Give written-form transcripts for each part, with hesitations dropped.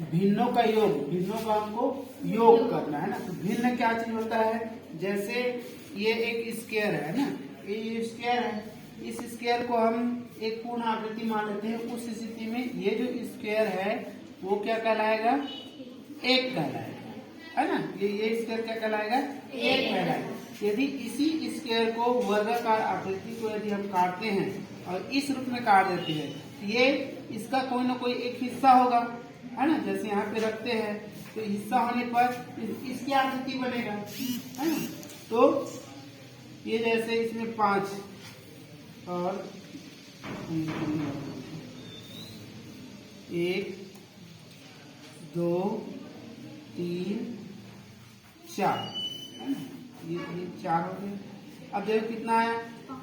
भिन्नों का योग, भिन्नों का हमको योग करना है ना। तो भिन्न क्या चीज होता है, जैसे ये एक स्क्वायर है ना, ये स्क्वायर है, इस स्क्वायर को हम एक पूर्ण आकृति मान लेते हैं। उस स्थिति में ये जो स्क्वायर है वो क्या कहलाएगा, एक कहलाएगा, है ना। ये स्क्वायर क्या कहलाएगा, एक कहलाएगा। यदि इसी स्क्वायर को वर्गाकार आकृति को यदि हम काटते हैं और इस रूप में काट देते हैं, ये इसका कोई ना कोई एक हिस्सा होगा, है ना। जैसे यहाँ पे रखते हैं तो हिस्सा होने पर इसकी आकृति बनेगा, है ना। तो ये जैसे इसमें 5 और 1 2 3 4, है ना। ये 4 हो गए। अब देखो कितना आया,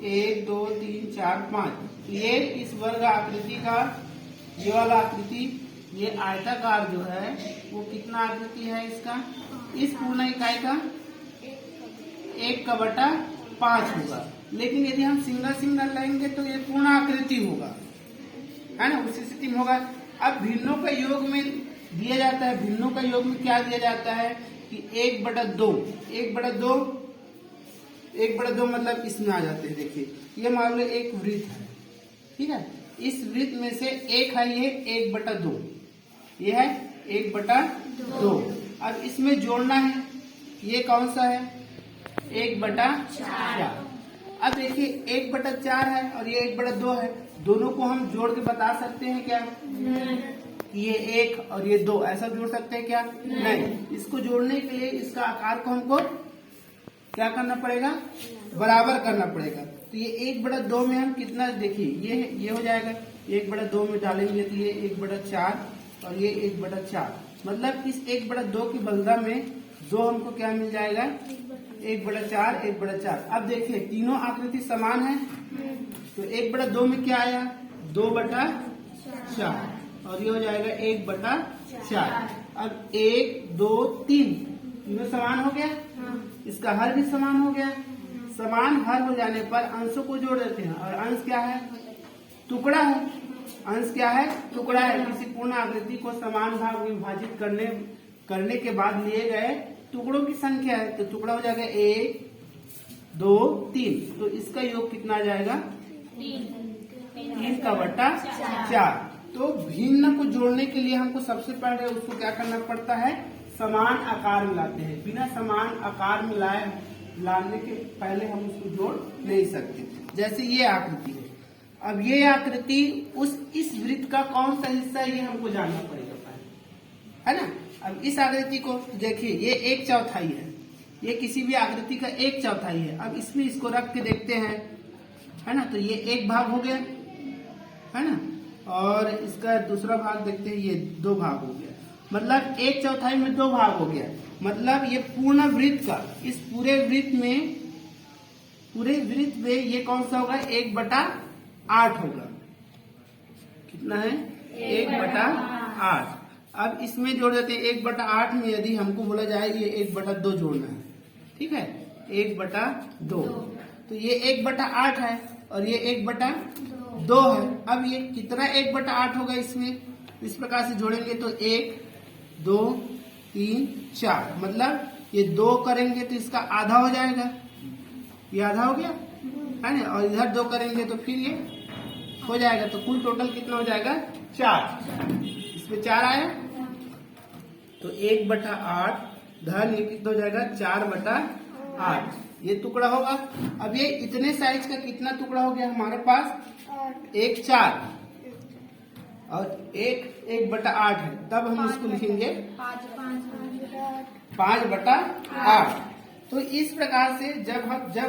1 2 3 4 5। ये इस वर्ग आकृति का, ये वाला आकृति, ये आयताकार जो है वो कितना आकृति है इसका, इस पूर्ण इकाई का 1/5 होगा। लेकिन यदि हम सिंगल सिंगल लेंगे तो ये पूर्ण आकृति होगा, है ना, उस स्थिति में होगा। अब भिन्नों का योग में दिया जाता है, भिन्नों का योग में क्या दिया जाता है कि 1/2, 1/2 मतलब इसमें आ जाते हैं। देखिए ये मान लो एक वृत्त है, ठीक है, इस वृत्त में से एक है ये 1/2, ये है 1/2। अब इसमें जोड़ना है, ये कौन सा है, 1/4। अब देखिए 1/4 है और ये 1/2 है, दोनों को हम जोड़ के बता सकते हैं क्या, ये 1 और ये 2 ऐसा जोड़ सकते हैं क्या, नहीं। इसको जोड़ने के लिए इसका आकार को हमको क्या करना पड़ेगा, बराबर करना पड़ेगा। तो ये 1/2 में हम कितना, देखिए ये हो जाएगा, 1/2 में डालेंगे तो ये 1/4 और ये 1/4, मतलब इस 1/2 की बदला में 2 हमको क्या मिल जाएगा, 1/4 1/4। अब देखिए तीनों आकृति समान है, तो 1/2 में क्या आया, 2/4 और ये हो जाएगा 1/4। अब 1 2 3 तीनों समान हो गया, इसका हर भी समान हो गया। समान हर हो जाने पर अंशों को जोड़ देते हैं, और अंश क्या है, टुकड़ा है। अंश क्या है, टुकड़ा है। किसी पूर्ण आकृति को समान भाग में विभाजित करने के बाद लिए गए टुकड़ों की संख्या है, तो टुकड़ा हो जाएगा 1 2 3। तो इसका योग कितना आ जाएगा, 3/4। तो भिन्न को जोड़ने के लिए हमको सबसे पहले उसको क्या करना पड़ता है, समान आकार में लाते हैं। बिना समान आकार में लाने के पहले हम उसको जोड़ नहीं सकते। जैसे ये आकृति है, अब ये आकृति इस वृत्त का कौन सा हिस्सा है ये हमको जानना पड़ेगा पहले, है ना। अब इस आकृति को देखिए, ये 1/4 है, ये किसी भी आकृति का 1/4 है। अब इसमें इसको रख के देखते हैं, है ना, तो ये एक भाग हो गया, है ना, और इसका दूसरा भाग देखते हैं, ये 2 भाग हो गया। मतलब 1/4 में 2 भाग हो गया। मतलब ये पूर्ण वृत्त का, इस पूरे वृत्त में ये कौन सा होगा, 1/8 होगा। कितना है, 1/8। अब इसमें जोड़ देते हैं, 1/8 में यदि हमको बोला जाए ये 1/2 जोड़ना है, ठीक है, 1/2। तो ये 1/8 है और ये 1/2 है। अब ये कितना 1/8 होगा, इसमें इस प्रकार से जोड़ेंगे तो 1 2 3 4, मतलब ये 2 करेंगे तो इसका आधा हो जाएगा, ये आधा हो गया, है ना, और इधर 2 करेंगे तो फिर ये हो जाएगा। तो कुल टोटल कितना हो जाएगा, 4। इसमें 4 आया, तो 1/8 धन ये कितना हो जाएगा, 4/8 ये टुकड़ा होगा। अब ये इतने साइज का कितना टुकड़ा हो गया हमारे पास, 1 4 और 1/8 है, तब हम इसको लिखेंगे 5/8। तो इस प्रकार से जब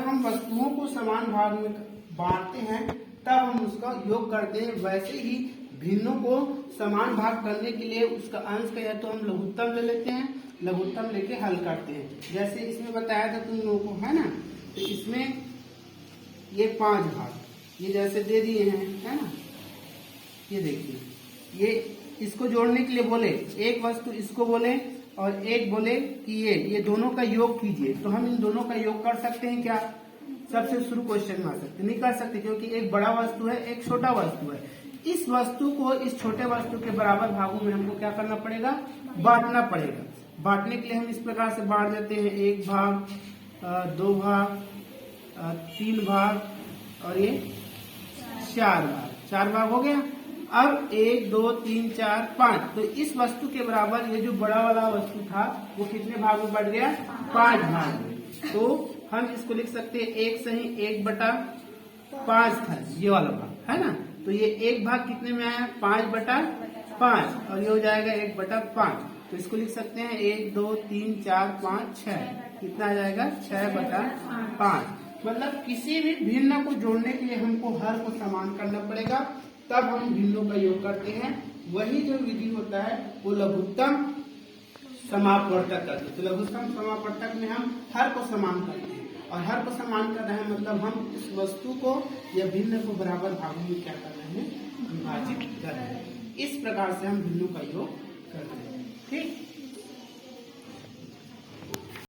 हम वस्तुओं को समान भाग में बांटते हैं तब हम उसका योग करते हैं। वैसे ही भिन्नों को समान भाग करने के लिए उसका अंश का या तो हम लघुत्तम ले लेते हैं, लघुत्तम लेके हल करते हैं। जैसे इसमें बताया था तुम लोगों को, है ना, तो इसमें ये 5 भाग ये जैसे दे दिए हैं, है ना। ये देखिए, ये इसको जोड़ने के लिए बोले एक वस्तु इसको बोले और एक बोले कि ये दोनों का योग कीजिए, तो हम इन दोनों का योग कर सकते हैं क्या, सबसे शुरू क्वेश्चन में आ सकते नहीं कर सकते, क्योंकि एक बड़ा वस्तु है एक छोटा वस्तु है। इस वस्तु को इस छोटे वस्तु के बराबर भागों में हमको क्या करना पड़ेगा, बांटना पड़ेगा। बांटने के लिए हम इस प्रकार से बांट देते हैं, 1 भाग, 2 भाग, 3 भाग और ये 4 भाग। 4 भाग हो गया। अब 1 2 3 4 5, तो इस वस्तु के बराबर ये जो बड़ा वाला वस्तु था वो कितने भाग में बढ़ गया, 5 भाग में। तो हम इसको लिख सकते हैं 1 सही 1/5 था ये वाला भाग, है ना। तो ये 1 भाग कितने में आया, 5/5 और ये हो जाएगा 1/5। तो इसको लिख सकते हैं 1 2 3 4 5 6, कितना आ जाएगा 6/5। मतलब किसी भी भिन्न को जोड़ने के लिए हमको हर को समान करना पड़ेगा, तब हम भिन्नों का योग करते हैं। वही जो विधि होता है वो लघुत्तम समापवर्तक करते हैं। तो लघुत्तम समापवर्तक में हम हर को समान करते हैं, और हर को समान कर रहे हैं मतलब हम उस वस्तु को या भिन्न को बराबर भागों में क्या कर रहे हैं, विभाजित कर रहे हैं। इस प्रकार से हम भिन्नों का योग करते हैं। ठीक।